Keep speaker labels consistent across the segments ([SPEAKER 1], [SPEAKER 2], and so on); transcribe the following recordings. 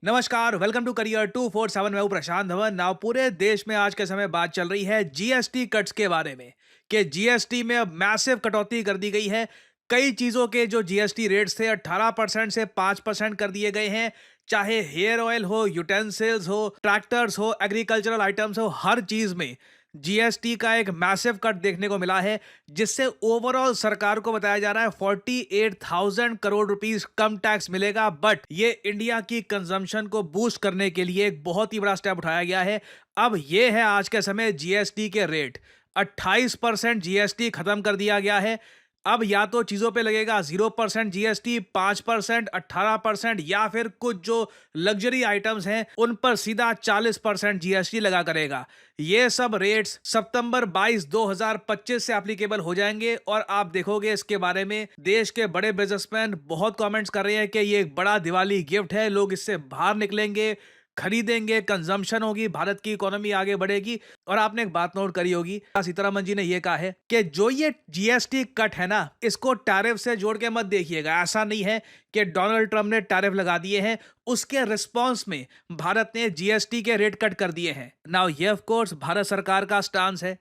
[SPEAKER 1] नमस्कार, welcome to career 247। मैं हूं प्रशांत धवन। नाउ पूरे देश में आज के समय बात चल रही है जीएसटी कट्स के बारे में कि जीएसटी में अब मैसिव कटौती कर दी गई है। कई चीजों के जो जीएसटी रेट्स थे 18% से 5% कर दिए गए हैं। चाहे हेयर ऑयल हो, यूटेंसिल्स हो, ट्रैक्टर्स हो, एग्रीकल्चरल आइटम्स हो, हर चीज में जीएसटी का एक मैसिव कट देखने को मिला है, जिससे ओवरऑल सरकार को बताया जा रहा है 48,000 करोड़ रुपीस कम टैक्स मिलेगा। बट ये इंडिया की कंजम्पशन को बूस्ट करने के लिए एक बहुत ही बड़ा स्टेप उठाया गया है। अब ये है आज के समय जीएसटी के रेट। 28% जीएसटी खत्म कर दिया गया है। अब या तो चीजों पे लगेगा 0% जीएसटी, 5%, 18% या फिर कुछ जो लग्जरी आइटम्स हैं उन पर सीधा 40% जीएसटी लगा करेगा। ये सब रेट्स सितंबर 22, 2025 से एप्लीकेबल हो जाएंगे। और आप देखोगे इसके बारे में देश के बड़े बिजनेसमैन बहुत कमेंट्स कर रहे हैं कि ये एक बड़ा दिवाली गिफ्ट है, लोग इससे बाहर निकलेंगे, खरीदेंगे, कंजम्पशन होगी, भारत की इकोनॉमी आगे बढ़ेगी। और आपने एक बात नोट करी होगी, सीतारमण जी ने यह कहा है कि जो ये जीएसटी कट है ना, इसको टैरिफ से जोड़ के मत देखिएगा। ऐसा नहीं है कि डोनाल्ड ट्रंप ने टैरिफ लगा दिए हैं, उसके रिस्पॉन्स में भारत ने जीएसटी के रेट कट कर दिए हैं। नाउ ये ऑफ कोर्स भारत सरकार का स्टांस है,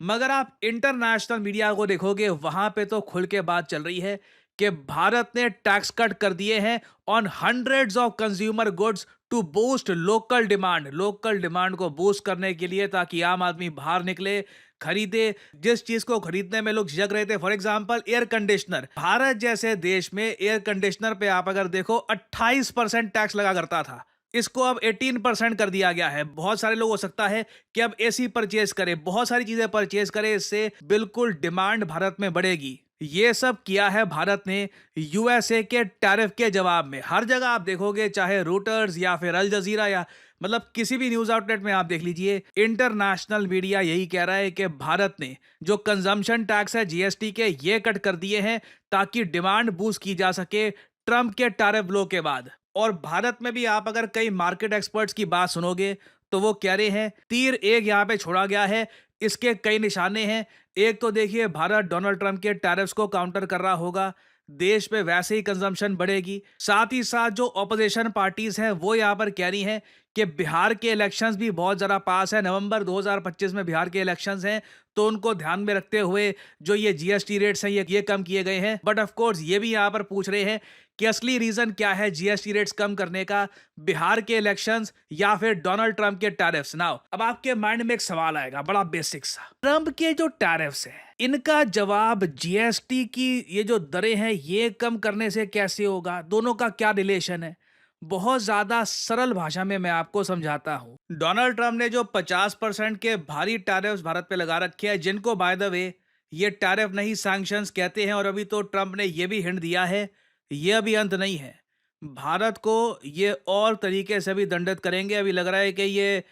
[SPEAKER 1] मगर आप इंटरनेशनल मीडिया को देखोगे वहां पे तो खुल के बात चल रही है कि भारत ने टैक्स कट कर दिए हैं on hundreds of consumer goods to boost local demand को बूस्ट करने के लिए, ताकि आम आदमी बाहर निकले, खरीदे जिस चीज को खरीदने में लोग झिझक रहे थे। For example air conditioner, Bharat जैसे देश में एयर कंडीशनर पे आप अगर देखो 28% टैक्स लगा करता था, इसको अब 18% कर दिया गया है। बहुत सारे लोग हो सकता है कि अब एसी परचेज करें, बहुत सारी चीजें परचेज करें, इससे बिल्कुल डिमांड भारत में बढ़ेगी। ये सब किया है भारत ने यूएसए के टैरिफ के जवाब में। हर जगह आप देखोगे, चाहे रूटर्स या फिर अल जजीरा या मतलब किसी भी न्यूज आउटलेट में आप देख लीजिए, इंटरनेशनल मीडिया यही कह रहा है कि भारत ने जो कंजम्पशन टैक्स है जीएसटी के, ये कट कर दिए हैं ताकि डिमांड बूस्ट की जा सके ट्रंप के टैरिफ लो के बाद। और भारत में भी आप अगर कई मार्केट एक्सपर्ट्स की बात सुनोगे तो वो कह रहे हैं तीर एक यहां पे छोड़ा गया है, इसके कई निशाने हैं। एक तो देखिए, भारत डोनाल्ड ट्रंप के टैरिफ्स को काउंटर कर रहा होगा, देश में वैसे ही कंजम्पशन बढ़ेगी। साथ ही साथ जो ऑपोजिशन पार्टीज हैं वो यहाँ पर कह रही हैं कि बिहार के इलेक्शंस भी बहुत ज़रा पास है, नवंबर 2025 में बिहार के इलेक्शंस हैं, तो उनको ध्यान में रखते हुए जो ये जीएसटी रेट्स हैं ये कम किए गए हैं। बट ऑफ कोर्स ये भी यहाँ पर पूछ रहे हैं कि असली रीजन क्या है जीएसटी रेट्स कम करने का, बिहार के इलेक्शंस या फिर डोनाल्ड ट्रंप के टैरिफ्स। नाउ अब आपके माइंड में एक सवाल आएगा, बड़ा बेसिक सा, ट्रंप के जो टैरिफ्स हैं इनका जवाब जीएसटी की ये जो दरें हैं ये कम करने से कैसे होगा, दोनों का क्या रिलेशन है? बहुत ज्यादा सरल भाषा में मैं आपको समझाता हूं। डोनाल्ड ट्रंप ने जो 50% के भारी टैरिफ्स भारत पे लगा रखे हैं, जिनको बाय द वे ये टैरिफ नहीं सैंक्शंस कहते हैं, और अभी तो ट्रंप ने ये भी हिंट दिया है ये अभी अंत नहीं है, भारत को ये और तरीके से भी दंडित करेंगे। अभी लग रहा है कि ये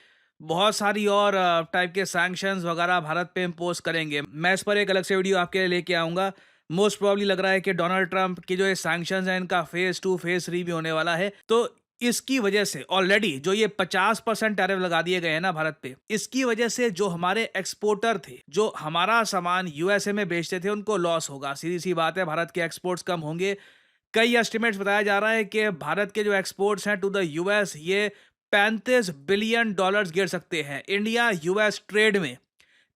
[SPEAKER 1] बहुत सारी और टाइप के सैंक्शंस वगैरह भारत पे इम्पोज करेंगे। मैं इस पर एक अलग से वीडियो आपके लिए लेके आऊंगा। मोस्ट प्रोबेबली लग रहा है कि डोनाल्ड ट्रंप की जो ये सैंक्शंस हैं इनका फेज 2 फेज 3 भी होने वाला है। तो इसकी वजह से ऑलरेडी जो ये 50% टैरिफ लगा दिए गए हैं ना भारत पे, इसकी वजह से जो हमारे एक्सपोर्टर थे, जो हमारा सामान यूएसए में बेचते थे, उनको लॉस होगा। सीधी सी बात है, भारत के एक्सपोर्ट्स कम होंगे। कई एस्टिमेट्स बताया जा रहा है कि भारत के जो एक्सपोर्ट्स हैं टू द यूएस ये 35 बिलियन डॉलर्स गिर सकते हैं। इंडिया यूएस ट्रेड में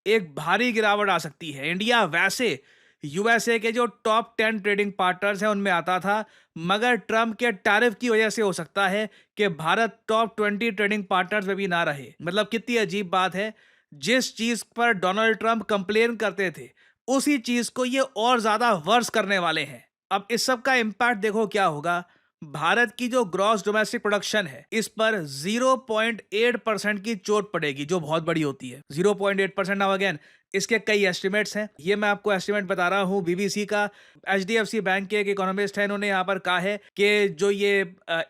[SPEAKER 1] एक भारी गिरावट आ सकती है। इंडिया वैसे यूएसए के जो टॉप 10 ट्रेडिंग पार्टनर्स हैं उनमें आता था, मगर ट्रंप के टैरिफ की वजह से हो सकता है कि भारत टॉप 20 ट्रेडिंग पार्टनर्स में भी ना रहे। मतलब कितनी अजीब बात है, जिस चीज पर डोनाल्ड ट्रंप कंप्लेन करते थे उसी चीज को ये और ज्यादा वर्स करने वाले हैं। अब इस सब का इम्पैक्ट देखो क्या होगा। भारत की जो ग्रॉस डोमेस्टिक प्रोडक्शन है इस पर 0.8% की चोट पड़ेगी, जो बहुत बड़ी होती है। 0.8%। नाउ अगेन इसके कई एस्टिमेट्स हैं, ये मैं आपको एस्टिमेट बता रहा हूं बीबीसी का। एचडीएफसी बैंक के एक इकोनॉमिस्ट है, इन्होंने यहाँ पर कहा है कि जो ये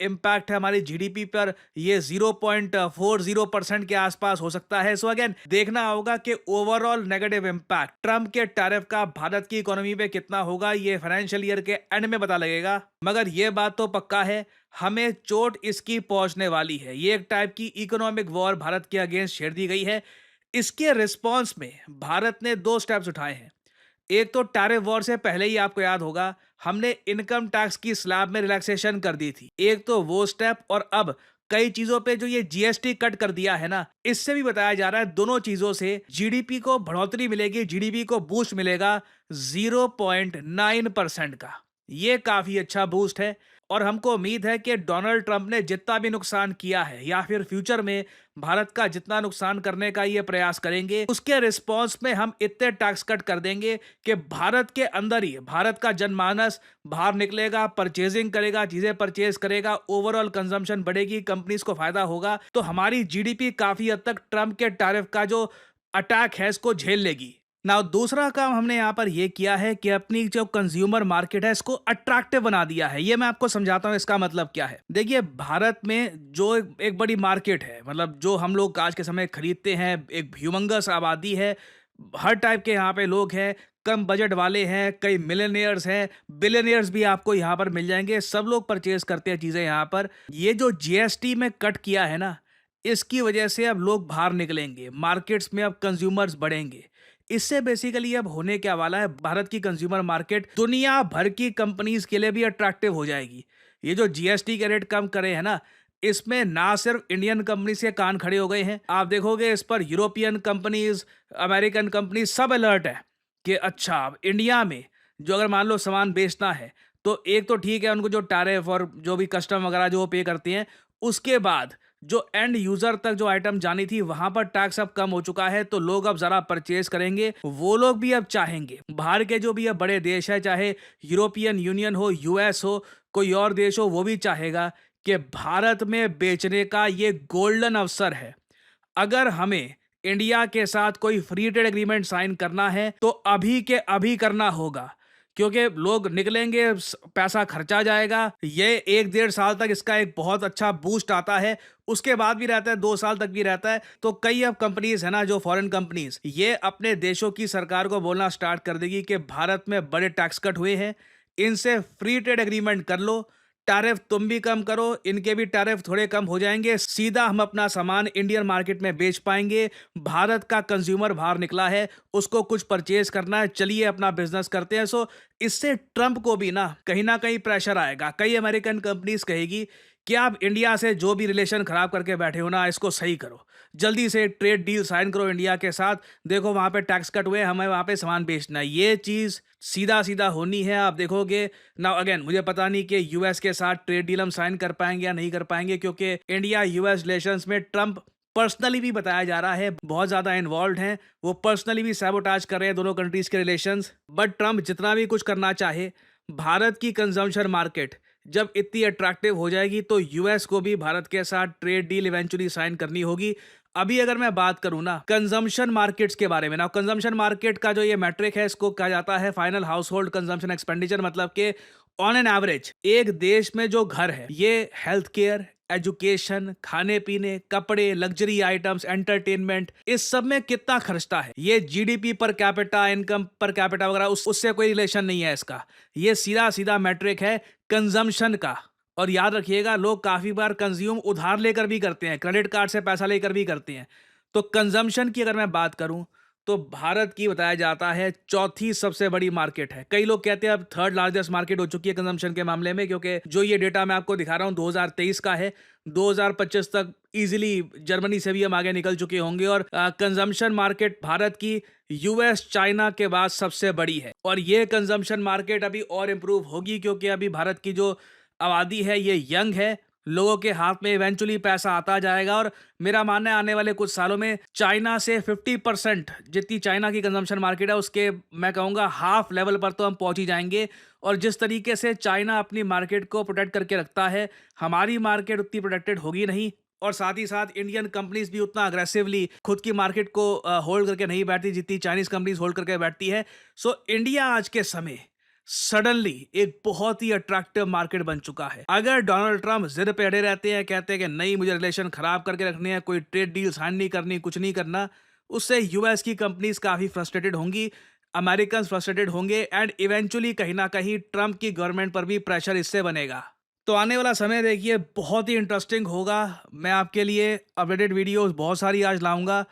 [SPEAKER 1] इम्पैक्ट है हमारी जीडीपी पर, ये 0.40% के आसपास हो सकता है। सो अगेन देखना होगा कि ओवरऑल नेगेटिव इम्पैक्ट ट्रंप के टैरिफ का भारत की इकोनॉमी पे कितना होगा, ये फाइनेंशियल ईयर के एंड में पता लगेगा। मगर ये बात तो पक्का है, हमें चोट इसकी पहुंचने वाली है। ये एक टाइप की इकोनॉमिक वॉर भारत के अगेंस्ट छेड़ दी गई है। इसके रिस्पॉन्स में भारत ने 2 स्टेप्स उठाए हैं। एक तो टैरिफ वॉर से पहले ही आपको याद होगा हमने इनकम टैक्स की स्लैब में रिलैक्सेशन कर दी थी, एक तो वो स्टेप, और अब कई चीजों पे जो ये जीएसटी कट कर दिया है ना, इससे भी बताया जा रहा है दोनों चीजों से जीडीपी को बढ़ोतरी मिलेगी, जीडीपी को बूस्ट मिलेगा 0.9% का। ये काफी अच्छा बूस्ट है और हमको उम्मीद है कि डोनाल्ड ट्रंप ने जितना भी नुकसान किया है या फिर फ्यूचर में भारत का जितना नुकसान करने का ये प्रयास करेंगे, उसके रिस्पॉन्स में हम इतने टैक्स कट कर देंगे कि भारत के अंदर ही भारत का जनमानस बाहर निकलेगा, परचेजिंग करेगा, चीजें परचेज करेगा, ओवरऑल कंजम्पशन बढ़ेगी, कंपनीज को फायदा होगा। तो हमारी जीडीपी काफी हद तक ट्रंप के टैरिफ का जो अटैक है इसको झेल लेगी। नाउ दूसरा काम हमने यहाँ पर यह किया है कि अपनी जो कंज्यूमर मार्केट है इसको अट्रैक्टिव बना दिया है। ये मैं आपको समझाता हूँ इसका मतलब क्या है। देखिए, भारत में जो एक बड़ी मार्केट है, मतलब जो हम लोग आज के समय खरीदते हैं, एक ह्यूमंगस आबादी है, हर टाइप के यहाँ पे लोग हैं, कम बजट वाले हैं, कई मिलेनियर्स हैं, बिलियनियर्स भी आपको यहाँ पर मिल जाएंगे, सब लोग परचेज करते हैं चीज़ें यहाँ पर। ये जो जीएसटी में कट किया है ना, इसकी वजह से अब लोग बाहर निकलेंगे, मार्केट्स में अब कंज्यूमर्स बढ़ेंगे। इससे बेसिकली अब होने क्या वाला है, भारत की कंज्यूमर मार्केट दुनिया भर की कंपनीज के लिए भी अट्रैक्टिव हो जाएगी। ये जो जीएसटी के रेट कम करे हैं ना, इसमें ना सिर्फ इंडियन कंपनीज के कान खड़े हो गए हैं, आप देखोगे इस पर यूरोपियन कंपनीज, अमेरिकन कंपनीज सब अलर्ट है कि अच्छा, अब इंडिया में जो अगर मान लो सामान बेचना है तो एक तो ठीक है, उनको जो टैरिफ और जो भी कस्टम वगैरह जो वो पे करती हैं, उसके बाद जो एंड यूजर तक जो आइटम जानी थी वहां पर टैक्स अब कम हो चुका है, तो लोग अब जरा परचेज करेंगे। वो लोग भी अब चाहेंगे, बाहर के जो भी अब बड़े देश है, चाहे यूरोपियन यूनियन हो, यूएस हो, कोई और देश हो, वो भी चाहेगा कि भारत में बेचने का ये गोल्डन अवसर है। अगर हमें इंडिया के साथ कोई फ्री ट्रेड एग्रीमेंट साइन करना है तो अभी के अभी करना होगा, क्योंकि लोग निकलेंगे, पैसा खर्चा जाएगा। ये 1-1.5 साल तक इसका एक बहुत अच्छा बूस्ट आता है, उसके बाद भी रहता है, 2 साल तक भी रहता है। तो कई अब कंपनीज है ना, जो फॉरेन कंपनीज, ये अपने देशों की सरकार को बोलना स्टार्ट कर देगी कि भारत में बड़े टैक्स कट हुए हैं, इनसे फ्री ट्रेड एग्रीमेंट कर लो, टैरिफ तुम भी कम करो, इनके भी टैरिफ थोड़े कम हो जाएंगे, सीधा हम अपना सामान इंडियन मार्केट में बेच पाएंगे। भारत का कंज्यूमर बाहर निकला है, उसको कुछ परचेज करना है, चलिए अपना बिजनेस करते हैं। सो इससे ट्रंप को भी ना कहीं प्रेशर आएगा। कई अमेरिकन कंपनीज कहेगी कि आप इंडिया से जो भी रिलेशन खराब करके बैठे हो ना, इसको सही करो, जल्दी से ट्रेड डील साइन करो इंडिया के साथ, देखो वहां पे टैक्स कट हुए, हमें वहां पे सामान बेचना है। ये चीज सीधा सीधा होनी है, आप देखोगे ना। अगेन, मुझे पता नहीं कि यूएस के साथ ट्रेड डील हम साइन कर पाएंगे या नहीं कर पाएंगे, क्योंकि इंडिया यूएस रिलेशंस में ट्रंप पर्सनली भी बताया जा रहा है बहुत ज्यादा इन्वॉल्व हैं, वो पर्सनली भी सैबोटाज कर रहे हैं दोनों कंट्रीज के रिलेशंस। बट ट्रंप जितना भी कुछ करना चाहे, भारत की कंजम्पशन मार्केट जब इतनी अट्रैक्टिव हो जाएगी तो यूएस को भी भारत के साथ ट्रेड डील इवेंचुअली साइन करनी होगी। अभी अगर मैं बात करूं ना कंजम्पशन मार्केट्स के बारे में, ना कंजम्पशन मार्केट का जो ये मैट्रिक है, इसको कहा जाता है final house hold consumption expenditure. मतलब कि ऑन एन एवरेज एक देश में जो घर है, ये हेल्थ केयर, एजुकेशन, खाने पीने, कपड़े, लग्जरी आइटम्स, एंटरटेनमेंट, इस सब में कितना खर्चता है। ये GDP per capita, income per capita वगैरह उससे कोई रिलेशन नहीं है इसका। ये सीधा सीधा मैट्रिक है कंजम्पशन का। और याद रखिएगा, लोग काफी बार कंज्यूम उधार लेकर भी करते हैं, क्रेडिट कार्ड से पैसा लेकर भी करते हैं। तो कंजम्पशन की अगर मैं बात करूं तो भारत की बताया जाता है चौथी सबसे बड़ी मार्केट है। कई लोग कहते हैं अब थर्ड लार्जेस्ट मार्केट हो चुकी है कंजम्पशन के मामले में, क्योंकि जो ये डेटा मैं आपको दिखा रहा हूं 2023 का है। 2025 तक इजीली जर्मनी से भी हम आगे निकल चुके होंगे। और कंजम्पशन मार्केट भारत की यूएस, चाइना के बाद सबसे बड़ी है। और ये कंजम्पशन मार्केट अभी और इंप्रूव होगी, क्योंकि अभी भारत की जो आबादी है ये यंग है, लोगों के हाथ में इवेंचुअली पैसा आता जाएगा। और मेरा मानना है आने वाले कुछ सालों में चाइना से 50% जितनी चाइना की कंजम्पशन मार्केट है, उसके मैं कहूँगा हाफ लेवल पर तो हम पहुंच ही जाएंगे। और जिस तरीके से चाइना अपनी मार्केट को प्रोटेक्ट करके रखता है, हमारी मार्केट उतनी प्रोटेक्टेड होगी नहीं। और साथ ही साथ इंडियन कंपनीज भी उतना अग्रेसिवली खुद की मार्केट को होल्ड करके नहीं बैठती जितनी चाइनीज कंपनीज होल्ड करके बैठती है। सो इंडिया आज के समय सडनली एक बहुत ही अट्रैक्टिव मार्केट बन चुका है। अगर डोनाल्ड ट्रंप जिद पे अड़े रहते हैं, कहते हैं कि नहीं मुझे रिलेशन खराब करके रखने हैं, कोई ट्रेड डील साइन नहीं करनी, कुछ नहीं करना, उससे यूएस की कंपनीज काफी फ्रस्ट्रेटेड होंगी, अमेरिकन फ्रस्ट्रेटेड होंगे, एंड इवेंचुअली कहीं ना कहीं ट्रंप की गवर्नमेंट पर भी प्रेशर इससे बनेगा। तो आने वाला समय देखिए बहुत ही इंटरेस्टिंग होगा। मैं आपके लिए अपडेटेड वीडियोस बहुत सारी आज लाऊंगा।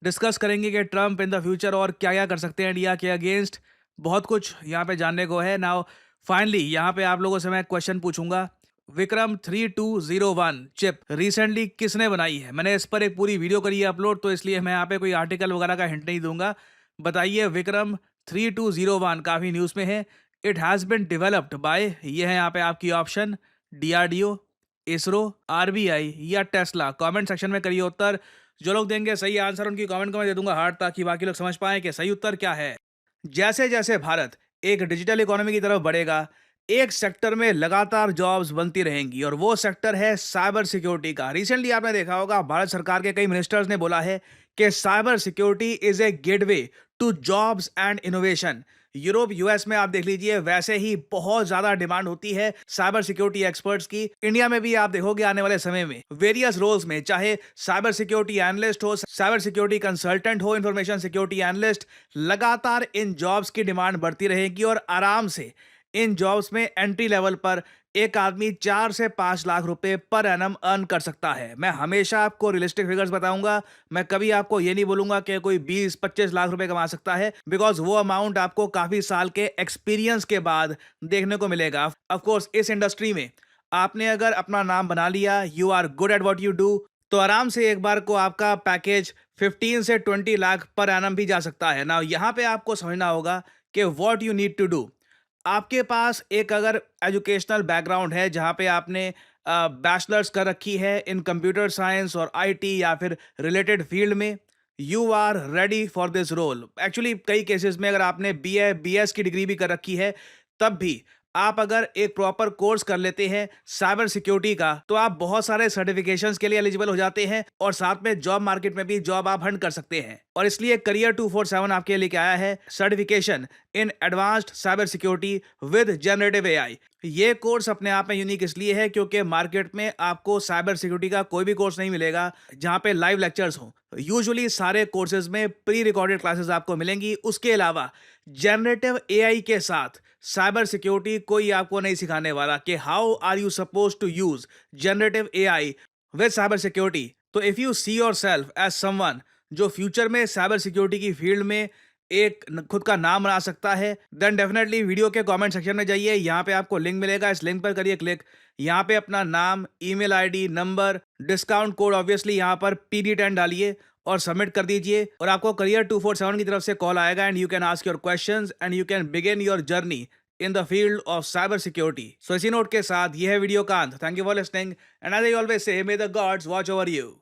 [SPEAKER 1] डिस्कस करेंगे कि ट्रंप इन द फ्यूचर और क्या क्या कर सकते हैं इंडिया के अगेंस्ट। बहुत कुछ यहाँ पे जानने को है। नाउ फाइनली यहाँ पे आप लोगों से मैं क्वेश्चन पूछूंगा, विक्रम 3201 चिप रिसेंटली किसने बनाई है? मैंने इस पर एक पूरी वीडियो करी है अपलोड, तो इसलिए मैं यहाँ पे कोई आर्टिकल वगैरह का हिंट नहीं दूंगा। बताइए, विक्रम 3201 काफी न्यूज में है। It has been developed by, ये है यहाँ पे आपकी ऑप्शन, डीआरडीओ, इसरो, आरबीआई या टेस्ला। कमेंट सेक्शन में करिए उत्तर। जो लोग देंगे सही आंसर, उनकी कमेंट को मैं दे दूंगा हार्ट, ताकि बाकी लोग समझ पाएं कि सही उत्तर क्या है। जैसे जैसे भारत एक डिजिटल इकोनॉमी की तरफ बढ़ेगा, एक सेक्टर में लगातार जॉब्स बनती रहेंगी, और वो सेक्टर है साइबर सिक्योरिटी का। रिसेंटली आपने देखा होगा, भारत सरकार के कई मिनिस्टर्स ने बोला है कि cyber security is a gateway to jobs and innovation. Europe, US में आप देख लीजिए, वैसे ही बहुत ज्यादा डिमांड होती है साइबर सिक्योरिटी एक्सपर्ट्स की। इंडिया में भी आप देखोगे आने वाले समय में वेरियस रोल्स में, चाहे साइबर सिक्योरिटी एनालिस्ट हो, साइबर सिक्योरिटी कंसल्टेंट हो, इंफॉर्मेशन सिक्योरिटी एनालिस्ट, लगातार इन जॉब्स की डिमांड बढ़ती रहेगी। और आराम से इन जॉब्स में एंट्री लेवल पर एक आदमी 4 से 5 लाख रुपए पर एनम अर्न कर सकता है। मैं हमेशा आपको रियलिस्टिक फिगर्स बताऊंगा, मैं कभी आपको ये नहीं बोलूंगा कि कोई 20-25 लाख रुपए कमा सकता है, बिकॉज वो अमाउंट आपको काफी साल के एक्सपीरियंस के बाद देखने को मिलेगा। ऑफ कोर्स इस इंडस्ट्री में आपने अगर अपना नाम बना लिया, you are good at what you do, तो आराम से एक बार को आपका पैकेज 15 से 20 लाख पर एनम भी जा सकता है ना। यहाँ पे आपको समझना होगा कि what you need to do. आपके पास एक अगर एजुकेशनल बैकग्राउंड है, जहाँ पे आपने बैचलर्स कर रखी है इन कंप्यूटर साइंस और आईटी या फिर रिलेटेड फील्ड में, you are ready for this role. Actually कई केसेस में अगर आपने बीए बीएस की डिग्री भी कर रखी है, तब भी आप अगर एक प्रॉपर कोर्स कर लेते हैं साइबर सिक्योरिटी का, तो आप बहुत सारे सर्टिफिकेशंस के लिए एलिजिबल हो जाते हैं, और साथ में जॉब मार्केट में भी जॉब आप हंट कर सकते हैं। और इसलिए करियर 247 आपके लिए आया है certification in advanced cyber security with generative AI. ये कोर्स अपने आप में यूनिक इसलिए है क्योंकि मार्केट में आपको साइबर सिक्योरिटी का कोई भी कोर्स नहीं मिलेगा जहां पे लाइव लेक्चर्स हो। यूजुअली सारे कोर्सेज में प्री रिकॉर्डेड क्लासेस आपको मिलेंगी। उसके अलावा जनरेटिव एआई के साथ साइबर सिक्योरिटी कोई आपको नहीं सिखाने वाला कि how are you suppose to use generative AI with cyber security. So if you see your self as someone जो फ्यूचर में साइबर सिक्योरिटी की फील्ड में एक खुद का नाम बना सकता है, देन डेफिनेटली वीडियो के कमेंट सेक्शन में जाइए, यहाँ पे आपको लिंक मिलेगा, इस लिंक पर करिए क्लिक। यहाँ पे अपना नाम, email ID, number, discount code obviously यहाँ पर PD10 डालिए और सबमिट कर दीजिए, और आपको करियर 247 की तरफ से कॉल आएगा, and you can ask your questions and you can begin your journey in the field of cyber security. So इसी नोट के साथ ये है वीडियो का अंत। Thank you for listening, and as I always say, may the gods watch over you.